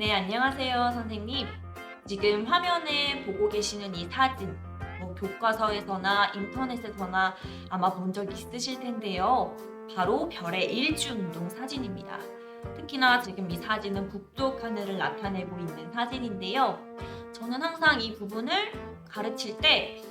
네, 안녕하세요, 선생님. 지금 화면에 보고 계시는 이 사진, 교과서에서나 인터넷에서나 아마 본 적 있으실 텐데요. 바로 별의 일주운동 사진입니다. 특히나 지금 이 사진은 북쪽 하늘을 나타내고 있는 사진인데요. 저는 항상 이 부분을 가르칠 때,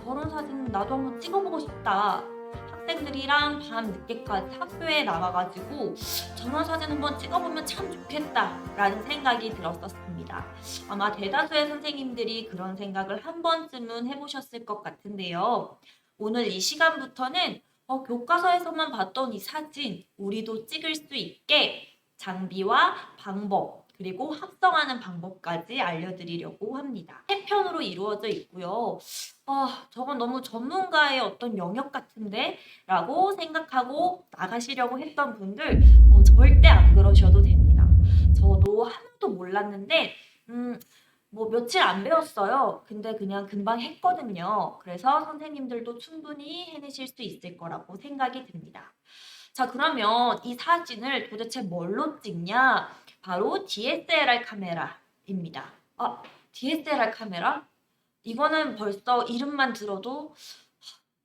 저런 사진 나도 한번 찍어보고 싶다. 학생들이랑 밤 늦게까지 학교에 나가가지고 저런 사진 한번 찍어보면 참 좋겠다라는 생각이 들었었습니다. 아마 대다수의 선생님들이 그런 생각을 한 번쯤은 해보셨을 것 같은데요. 오늘 이 시간부터는 교과서에서만 봤던 이 사진 우리도 찍을 수 있게 장비와 방법 그리고 합성하는 방법까지 알려드리려고 합니다. 세 편으로 이루어져 있고요. 저건 너무 전문가의 어떤 영역 같은데? 라고 생각하고 나가시려고 했던 분들 절대 안 그러셔도 됩니다. 저도 하나도 몰랐는데 며칠 안 배웠어요. 근데 그냥 금방 했거든요. 그래서 선생님들도 충분히 해내실 수 있을 거라고 생각이 듭니다. 자, 그러면 이 사진을 도대체 뭘로 찍냐? 바로 DSLR 카메라입니다. DSLR 카메라? 이거는 벌써 이름만 들어도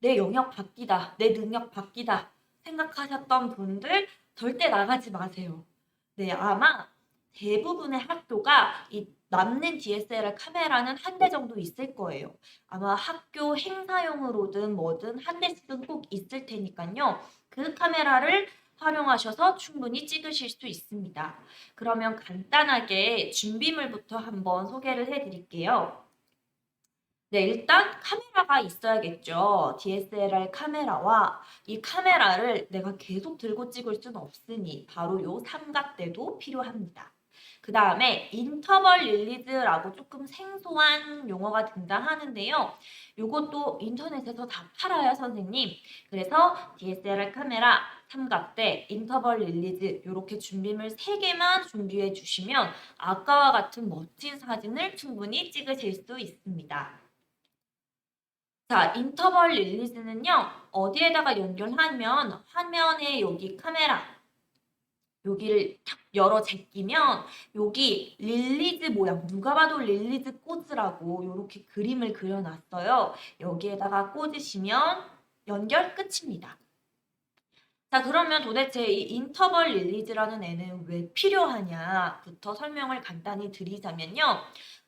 내 영역 바뀌다, 내 능력 바뀌다 생각하셨던 분들 절대 나가지 마세요. 네, 아마 대부분의 학교가 이 남는 DSLR 카메라는 한 대 정도 있을 거예요. 아마 학교 행사용으로든 뭐든 한 대씩은 꼭 있을 테니까요. 그 카메라를 활용하셔서 충분히 찍으실 수 있습니다. 그러면 간단하게 준비물부터 한번 소개를 해드릴게요. 네, 일단 카메라가 있어야겠죠. DSLR 카메라와 이 카메라를 내가 계속 들고 찍을 수는 없으니 바로 요 삼각대도 필요합니다. 그 다음에 인터벌 릴리즈라고 조금 생소한 용어가 등장하는데요. 요것도 인터넷에서 다 팔아요, 선생님. 그래서 DSLR 카메라, 삼각대, 인터벌 릴리즈 이렇게 준비물 3개만 준비해 주시면 아까와 같은 멋진 사진을 충분히 찍으실 수 있습니다. 자, 인터벌 릴리즈는요, 어디에다가 연결하면 화면에 여기 카메라, 여기를 탁 열어 제끼면 여기 릴리즈 모양, 누가 봐도 릴리즈 꽂으라고 이렇게 그림을 그려놨어요. 여기에다가 꽂으시면 연결 끝입니다. 자, 그러면 도대체 이 인터벌 릴리즈라는 애는 왜 필요하냐부터 설명을 간단히 드리자면요.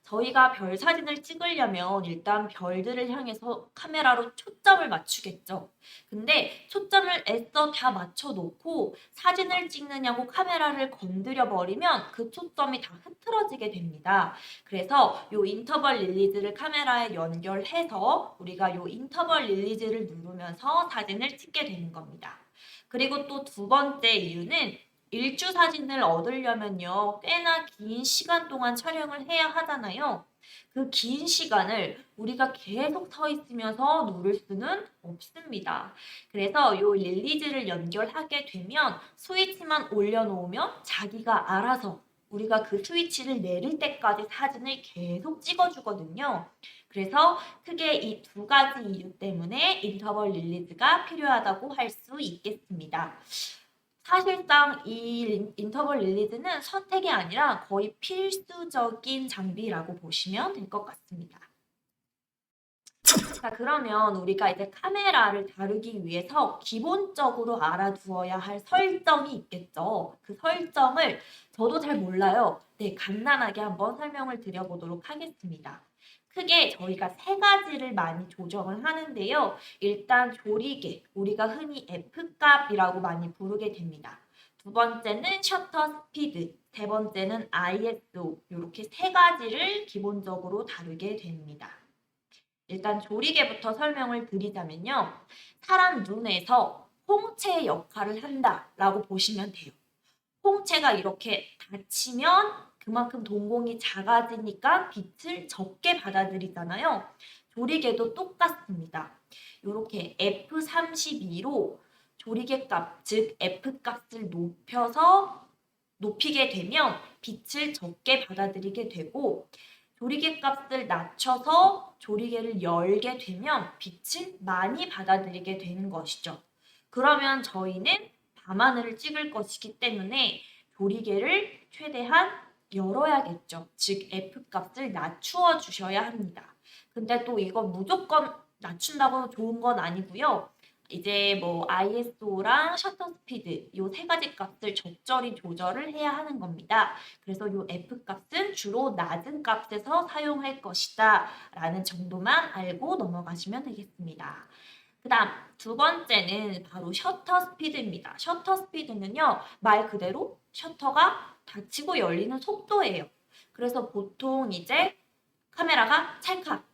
저희가 별 사진을 찍으려면 일단 별들을 향해서 카메라로 초점을 맞추겠죠. 근데 초점을 애써 다 맞춰놓고 사진을 찍느냐고 카메라를 건드려 버리면 그 초점이 다 흐트러지게 됩니다. 그래서 이 인터벌 릴리즈를 카메라에 연결해서 우리가 이 인터벌 릴리즈를 누르면서 사진을 찍게 되는 겁니다. 그리고 또 두 번째 이유는 일주 사진을 얻으려면요, 꽤나 긴 시간 동안 촬영을 해야 하잖아요. 그 긴 시간을 우리가 계속 서 있으면서 누를 수는 없습니다. 그래서 이 릴리즈를 연결하게 되면 스위치만 올려놓으면 자기가 알아서 우리가 그 스위치를 내릴 때까지 사진을 계속 찍어주거든요. 그래서 크게 이 두 가지 이유 때문에 인터벌 릴리즈가 필요하다고 할 수 있겠습니다. 사실상 이 인터벌 릴리즈는 선택이 아니라 거의 필수적인 장비라고 보시면 될 것 같습니다. 자, 그러면 우리가 이제 카메라를 다루기 위해서 기본적으로 알아두어야 할 설정이 있겠죠. 그 설정을 저도 잘 몰라요. 네, 간단하게 한번 설명을 드려보도록 하겠습니다. 크게 저희가 3가지를 많이 조정을 하는데요. 일단 조리개, 우리가 흔히 F값이라고 많이 부르게 됩니다. 두 번째는 셔터 스피드, 세 번째는 ISO, 이렇게 3가지를 기본적으로 다루게 됩니다. 일단 조리개부터 설명을 드리자면요. 사람 눈에서 홍채의 역할을 한다라고 보시면 돼요. 홍채가 이렇게 닫히면 그만큼 동공이 작아지니까 빛을 적게 받아들이잖아요. 조리개도 똑같습니다. 이렇게 F32로 조리개 값, 즉 F 값을 높이게 되면 빛을 적게 받아들이게 되고 조리개 값을 낮춰서 조리개를 열게 되면 빛을 많이 받아들이게 되는 것이죠. 그러면 저희는 밤하늘을 찍을 것이기 때문에 조리개를 최대한 열어야겠죠. 즉 F값을 낮추어 주셔야 합니다. 근데 또 이건 무조건 낮춘다고 좋은 건 아니고요. 이제 뭐 ISO랑 셔터 스피드 요 세 가지 값을 적절히 조절을 해야 하는 겁니다. 그래서 요 F값은 주로 낮은 값에서 사용할 것이다 라는 정도만 알고 넘어가시면 되겠습니다. 그 다음 두 번째는 바로 셔터 스피드입니다. 셔터 스피드는요, 말 그대로 셔터가 닫히고 열리는 속도예요. 그래서 보통 이제 카메라가 찰칵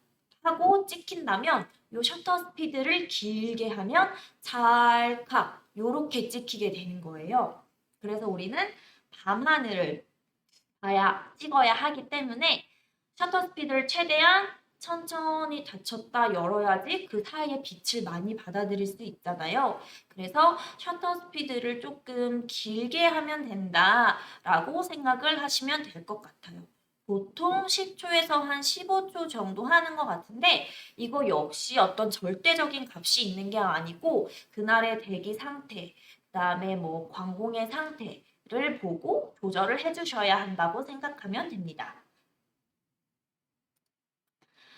하고 찍힌다면 요 셔터 스피드를 길게 하면 찰칵 요렇게 찍히게 되는 거예요. 그래서 우리는 밤하늘을 찍어야 하기 때문에 셔터 스피드를 최대한 천천히 닫혔다 열어야지 그 사이에 빛을 많이 받아들일 수 있잖아요. 그래서 셔터 스피드를 조금 길게 하면 된다라고 생각을 하시면 될 것 같아요. 보통 10초에서 한 15초 정도 하는 것 같은데 이거 역시 어떤 절대적인 값이 있는 게 아니고 그날의 대기 상태, 그다음에 뭐 광공의 상태를 보고 조절을 해주셔야 한다고 생각하면 됩니다.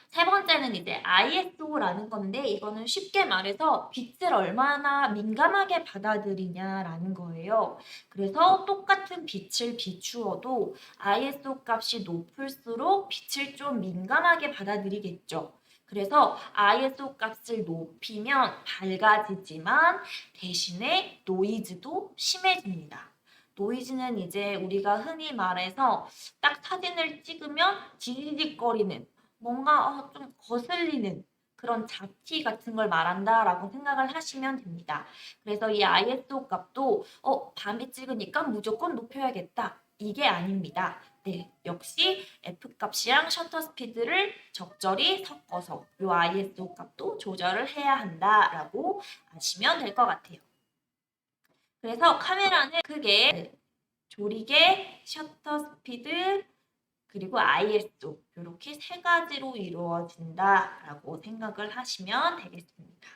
세 번째는 이제 ISO라는 건데 이거는 쉽게 말해서 빛을 얼마나 민감하게 받아들이냐라는 거예요. 그래서 똑같은 빛을 비추어도 ISO 값이 높을수록 빛을 좀 민감하게 받아들이겠죠. 그래서 ISO 값을 높이면 밝아지지만 대신에 노이즈도 심해집니다. 노이즈는 이제 우리가 흔히 말해서 딱 사진을 찍으면 지지직거리는 뭔가 좀 거슬리는 그런 잡티 같은 걸 말한다라고 생각을 하시면 됩니다. 그래서 이 ISO 값도 밤에 찍으니까 무조건 높여야겠다. 이게 아닙니다. 네, 역시 F값이랑 셔터 스피드를 적절히 섞어서 이 ISO 값도 조절을 해야 한다라고 아시면 될 것 같아요. 그래서 카메라는 크게 조리개, 셔터 스피드, 그리고 ISO 이렇게 세 가지로 이루어진다라고 생각을 하시면 되겠습니다.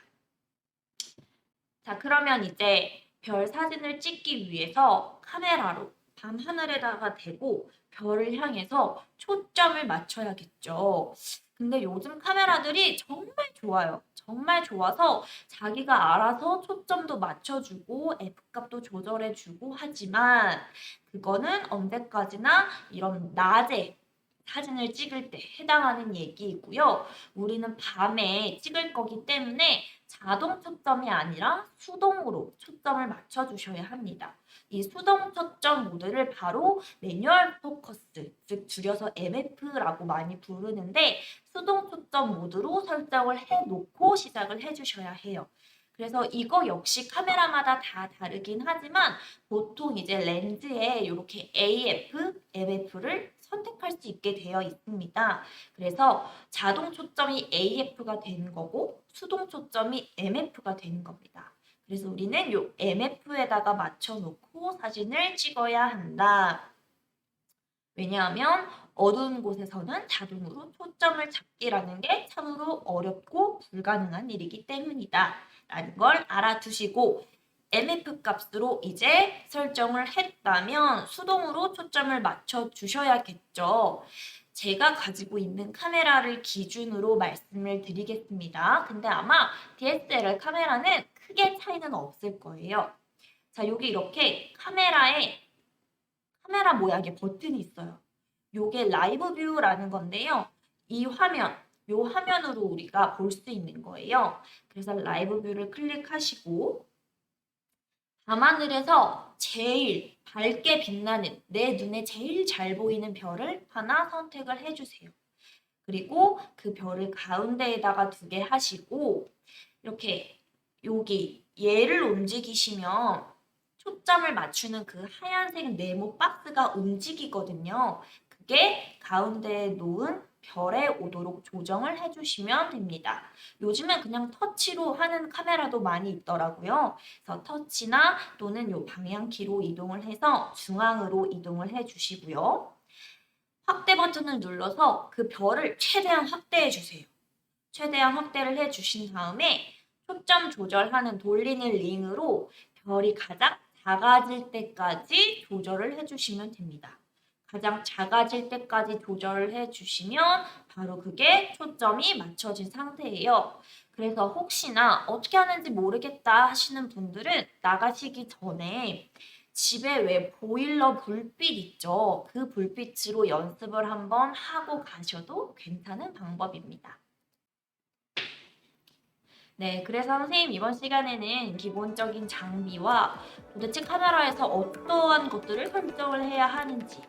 자, 그러면 이제 별 사진을 찍기 위해서 카메라로 밤하늘에다가 대고 별을 향해서 초점을 맞춰야겠죠. 근데 요즘 카메라들이 정말 좋아요. 정말 좋아서 자기가 알아서 초점도 맞춰주고 F값도 조절해주고 하지만 그거는 언제까지나 이런 낮에 사진을 찍을 때 해당하는 얘기이고요. 우리는 밤에 찍을 거기 때문에 자동 초점이 아니라 수동으로 초점을 맞춰주셔야 합니다. 이 수동 초점 모드를 바로 매뉴얼 포커스, 즉 줄여서 MF라고 많이 부르는데 수동 초점 모드로 설정을 해놓고 시작을 해주셔야 해요. 그래서 이거 역시 카메라마다 다 다르긴 하지만 보통 이제 렌즈에 이렇게 AF, MF를 선택할 수 있게 되어 있습니다. 그래서 자동 초점이 AF가 되는 거고 수동 초점이 MF가 되는 겁니다. 그래서 우리는 요 MF에다가 맞춰놓고 사진을 찍어야 한다. 왜냐하면 어두운 곳에서는 자동으로 초점을 잡기라는 게 참으로 어렵고 불가능한 일이기 때문이다. 라는 걸 알아두시고 MF 값으로 이제 설정을 했다면 수동으로 초점을 맞춰 주셔야겠죠. 제가 가지고 있는 카메라를 기준으로 말씀을 드리겠습니다. 근데 아마 DSLR 카메라는 크게 차이는 없을 거예요. 자, 여기 이렇게 카메라 모양의 버튼이 있어요. 요게 라이브 뷰라는 건데요. 이 화면, 요 화면으로 우리가 볼 수 있는 거예요. 그래서 라이브 뷰를 클릭하시고 밤하늘에서 제일 밝게 빛나는 내 눈에 제일 잘 보이는 별을 하나 선택을 해주세요. 그리고 그 별을 가운데에다가 두게 하시고 이렇게 여기 얘를 움직이시면 초점을 맞추는 그 하얀색 네모 박스가 움직이거든요. 그게 가운데에 놓은 별에 오도록 조정을 해주시면 됩니다. 요즘엔 그냥 터치로 하는 카메라도 많이 있더라고요. 그래서 터치나 또는 요 방향키로 이동을 해서 중앙으로 이동을 해주시고요. 확대 버튼을 눌러서 그 별을 최대한 확대해 주세요. 최대한 확대를 해주신 다음에 초점 조절하는 돌리는 링으로 별이 가장 작아질 때까지 조절을 해주시면 됩니다. 가장 작아질 때까지 조절을 해주시면 바로 그게 초점이 맞춰진 상태예요. 그래서 혹시나 어떻게 하는지 모르겠다 하시는 분들은 나가시기 전에 집에 왜 보일러 불빛 있죠? 그 불빛으로 연습을 한번 하고 가셔도 괜찮은 방법입니다. 네, 그래서 선생님 이번 시간에는 기본적인 장비와 도대체 카메라에서 어떠한 것들을 설정을 해야 하는지,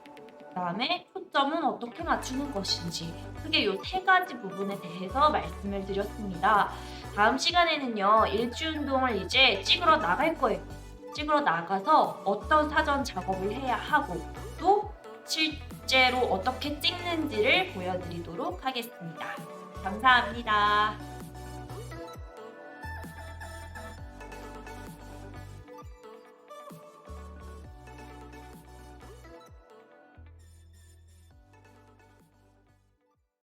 그다음에 초점은 어떻게 맞추는 것인지, 크게 이 세 가지 부분에 대해서 말씀을 드렸습니다. 다음 시간에는요, 일주 운동을 이제 찍으러 나갈 거예요. 찍으러 나가서 어떤 사전 작업을 해야 하고 또 실제로 어떻게 찍는지를 보여드리도록 하겠습니다. 감사합니다.